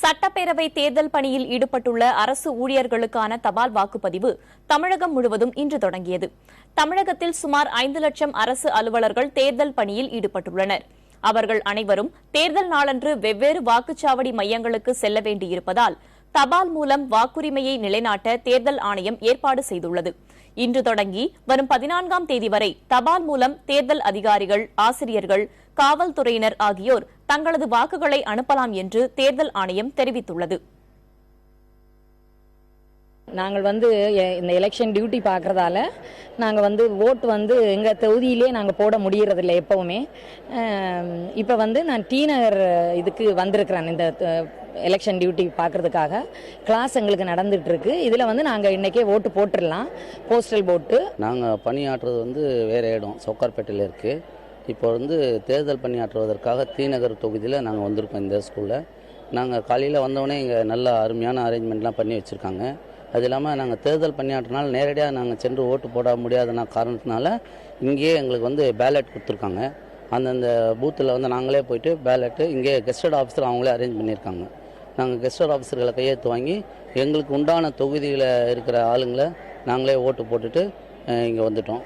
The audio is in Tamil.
சட்டப்பேரவை தேர்தல் பணியில் ஈடுபட்டுள்ள அரசு ஊழியர்களுக்கான தபால் வாக்குப்பதிவு தமிழகம் முழுவதும் இன்று தொடங்கியது. தமிழகத்தில் சுமார் 5 லட்சம் அரசு அலுவலர்கள் தேர்தல் பணியில் ஈடுபட்டுள்ளனர். அவர்கள் அனைவரும் தேர்தல் நாளன்று வெவ்வேறு வாக்குச்சாவடி மையங்களுக்கு செல்ல வேண்டியிருப்பதால் தபால் மூலம் வாக்குரிமையை நிலைநாட்ட தேர்தல் ஆணையம் ஏற்பாடு செய்துள்ளது. இன்று தொடங்கி வரும் 14ஆம் தேதி வரை தபால் மூலம் தேர்தல் அதிகாரிகள், ஆசிரியர்கள், காவல்துறையினர் ஆகியோர் தங்களது வாக்குகளை அனுப்பலாம் என்று தேர்தல் ஆணையம் தெரிவித்துள்ளது. நாங்கள் இந்த எலெக்ஷன் டியூட்டி பார்க்கறதால நாங்கள் ஓட்டு எங்கள் தொகுதியிலே நாங்கள் போட முடியறதில்லை எப்பவுமே. இப்போ நான் டி நகர் இதுக்கு வந்திருக்கிறேன். இந்த எலெக்ஷன் டியூட்டி பார்க்கறதுக்காக கிளாஸ் எங்களுக்கு நடந்துட்டு இருக்கு. இதில் நாங்கள் இன்னைக்கே ஓட்டு போட்டுடலாம். போஸ்டல் போட்டு நாங்கள் பணியாற்றுறது வேற இடம் சவுக்கார்பேட்டையில் இருக்குது. இப்போ தேர்தல் பணியாற்றுவதற்காக டி நகர் தொகுதியில் நாங்கள் வந்திருக்கோம். இந்த ஸ்கூலில் நாங்கள் காலையில் வந்தோடனே இங்கே நல்ல அருமையான அரேஞ்ச்மெண்ட்லாம் பண்ணி வச்சுருக்காங்க. அது இல்லாமல் நாங்கள் தேர்தல் பணியாற்றினால நேரடியாக நாங்கள் சென்று ஓட்டு போட முடியாத காரணத்தினால இங்கேயே எங்களுக்கு பேலட் கொடுத்துருக்காங்க. அந்தந்த பூத்தில் நாங்களே போயிட்டு பேலட்டு இங்கே கெஸ்டட் ஆஃபீஸர் அவங்களே அரேஞ்ச் பண்ணியிருக்காங்க. நாங்கள் கெஸ்டட் ஆஃபீஸர்களை கையெழுத்து வாங்கி எங்களுக்கு உண்டான தொகுதியில் இருக்கிற ஆளுங்களை நாங்களே ஓட்டு போட்டுட்டு இங்கே வந்துட்டோம்.